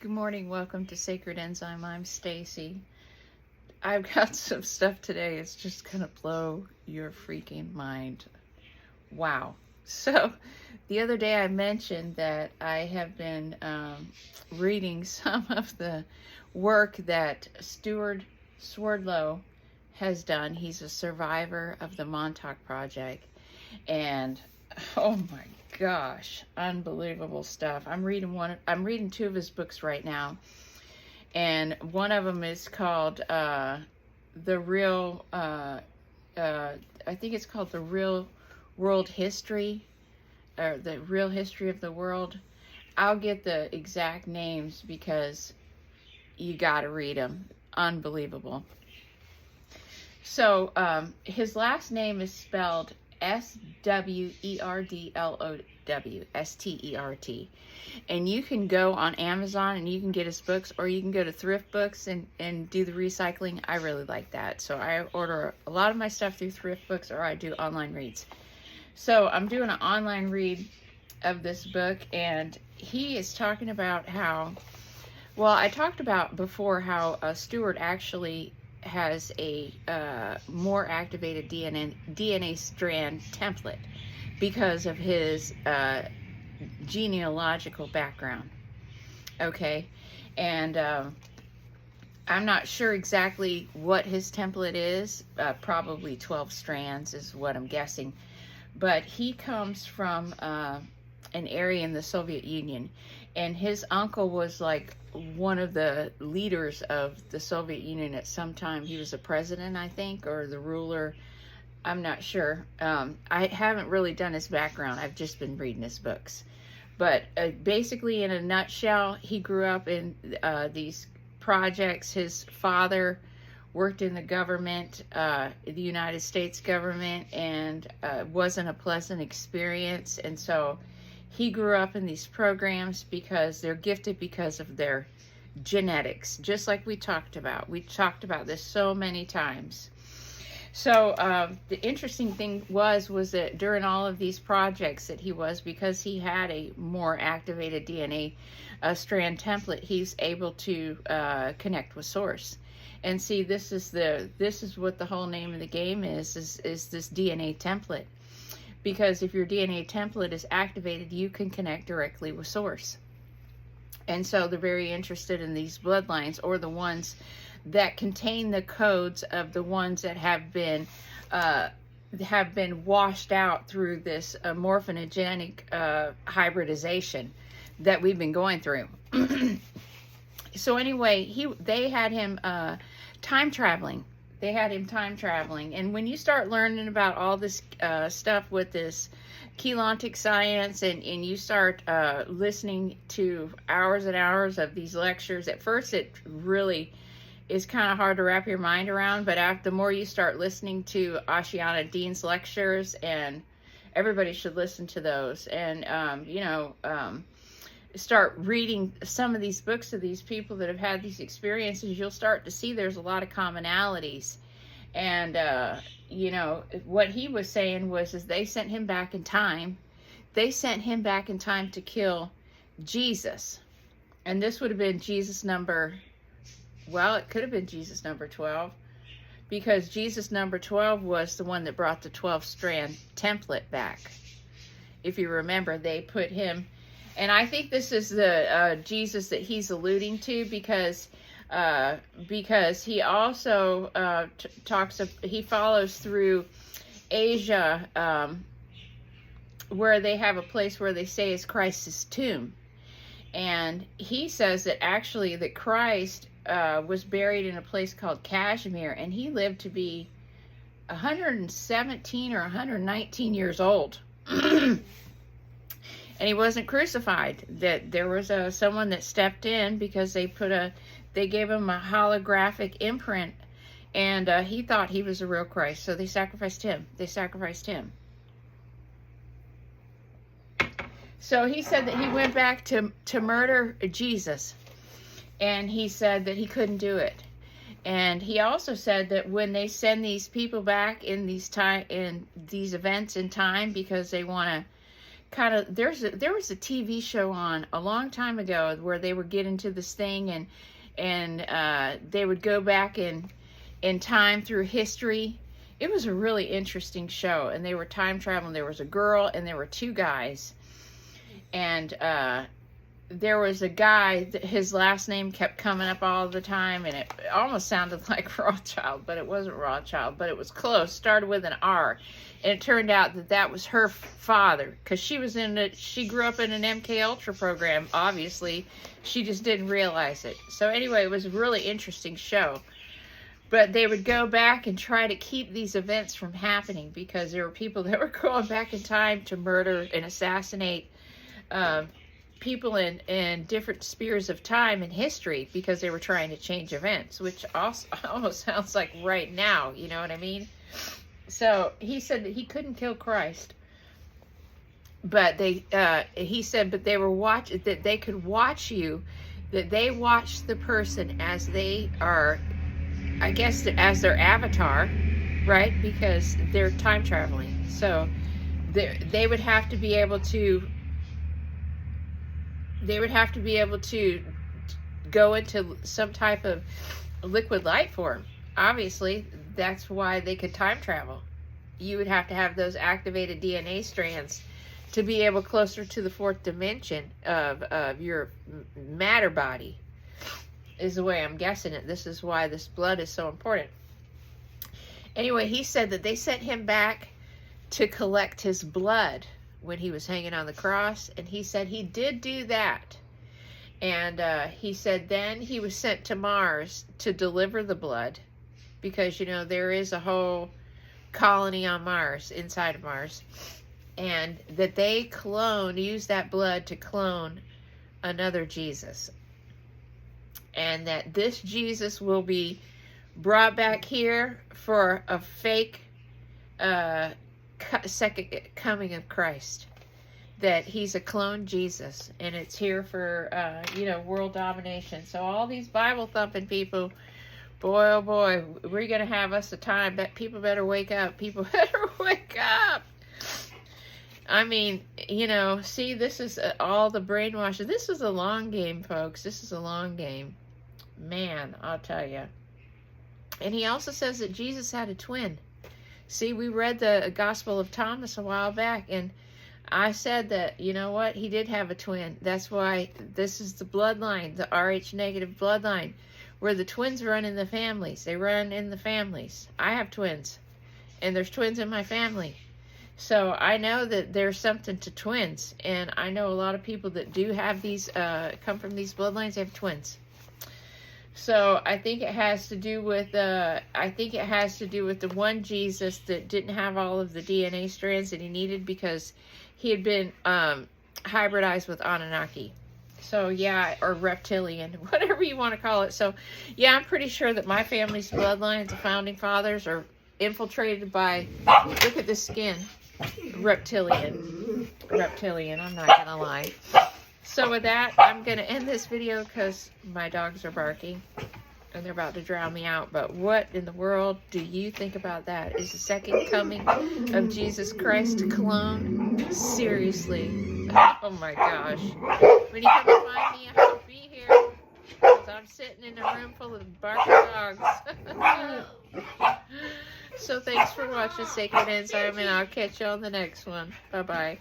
Good morning. Welcome to Sacred Enzyme. I'm Stacy. I've got some stuff today. It's just going to blow your freaking mind. Wow. So, the other day I mentioned that I have been reading some of the work that Stuart Swerdlow has done. He's a survivor of the Montauk Project. And, oh my gosh, unbelievable stuff. I'm reading two of his books right now, and one of them is called The Real I think it's called The Real World History, or The Real History of the World. I'll get the exact names because you got to read them. Unbelievable. So his last name is spelled Swerdlow, Stert. And you can go on Amazon and you can get his books, or you can go to Thrift Books and do the recycling. I really like that. So I order a lot of my stuff through Thrift Books, or I do online reads. So I'm doing an online read of this book, and he is talking about how, well, I talked about before how Stuart actually has a more activated DNA strand template because of his genealogical background. Okay, and I'm not sure exactly what his template is. Probably 12 strands is what I'm guessing. But he comes from an area in the Soviet Union, and his uncle was like one of the leaders of the Soviet Union at some time. He was a president, I think, or the ruler. I'm not sure. I haven't really done his background. I've just been reading his books. But basically, in a nutshell, he grew up in these projects. His father worked in the government, the United States government, and wasn't a pleasant experience. And so he grew up in these programs because they're gifted because of their genetics, just like we talked about. We talked about this so many times. So the interesting thing was that during all of these projects that he was, because he had a more activated DNA strand template, he's able to connect with source. And see, this is what the whole name of the game is this DNA template. Because if your DNA template is activated, you can connect directly with source. And so they're very interested in these bloodlines, or the ones that contain the codes of the ones that have been washed out through this morphogenetic hybridization that we've been going through. So anyway, they had him time traveling. They had him time traveling. And when you start learning about all this stuff with this Keylontic science, and you start listening to hours and hours of these lectures, at first it really is kind of hard to wrap your mind around. But the more you start listening to Ashiana Dean's lectures, and everybody should listen to those, and start reading some of these books of these people that have had these experiences, you'll start to see there's a lot of commonalities. And what he was saying was they sent him back in time. They sent him back in time to kill Jesus. And this would have been Jesus number, well, it could have been Jesus number 12, because Jesus number 12 was the one that brought the 12 strand template back. If you remember, they put him. And I think this is the Jesus that he's alluding to, because he also he follows through Asia, where they have a place where they say is Christ's tomb. And he says that actually that Christ was buried in a place called Kashmir, and he lived to be 117 or 119 years old. And he wasn't crucified. That there was someone that stepped in, because they gave him a holographic imprint, and he thought he was a real Christ, so they sacrificed him. So he said that he went back to murder Jesus, and he said that he couldn't do it. And he also said that when they send these people back in these events in time, because they want to kind of, there was a TV show on a long time ago where they would get into this thing, and they would go back in time through history. It was a really interesting show, and they were time traveling. There was a girl and there were two guys, and there was a guy, his last name kept coming up all the time, and it almost sounded like Rothschild, but it wasn't Rothschild, but it was close. Started with an R, and it turned out that that was her father, because she grew up in an MK Ultra program. Obviously, she just didn't realize it. So anyway, it was a really interesting show. But they would go back and try to keep these events from happening, because there were people that were going back in time to murder and assassinate people in different spheres of time in history, because they were trying to change events, which also almost sounds like right now, you know what I mean? So he said that he couldn't kill Christ, but he said, but they were that they could watch you, that they watch the person as they are, I guess, as their avatar, right? Because they're time traveling. So they would have to be able to go into some type of liquid light form. Obviously, that's why they could time travel. You would have to have those activated DNA strands to be able closer to the fourth dimension of your matter body, is the way I'm guessing it. This is why this blood is so important. Anyway, he said that they sent him back to collect his blood when he was hanging on the cross, and he said he did do that. And he said then he was sent to Mars to deliver the blood, because, you know, there is a whole colony on Mars, inside of Mars, and that they use that blood to clone another Jesus. And that this Jesus will be brought back here for a fake second coming of Christ. That he's a clone Jesus, and it's here for, you know, world domination. So all these Bible thumping people, boy, oh boy, we're going to have us a time that people better wake up. People better wake up. I mean, you know, see, this is all the brainwashing. This is a long game, folks. This is a long game. Man, I'll tell you. And he also says that Jesus had a twin. See, we read the Gospel of Thomas a while back, and I said that, you know what, he did have a twin. That's why this is the bloodline, the Rh negative bloodline, where the twins run in the families. They run in the families. I have twins, and there's twins in my family. So I know that there's something to twins, and I know a lot of people that do have these, come from these bloodlines, they have twins. So I think it has to do with the one Jesus that didn't have all of the DNA strands that he needed, because he had been hybridized with Anunnaki. So yeah, or reptilian, whatever you want to call it. So yeah, I'm pretty sure that my family's bloodlines, the founding fathers, are infiltrated by, look at the skin, reptilian, I'm not gonna lie. So with that, I'm going to end this video because my dogs are barking and they're about to drown me out. But what in the world do you think about that? Is the second coming of Jesus Christ a clone? Seriously. Oh my gosh. When you come to find me, I have to be here, because I'm sitting in a room full of barking dogs. So thanks for watching Sacred Enzyme, and I'll catch you on the next one. Bye-bye.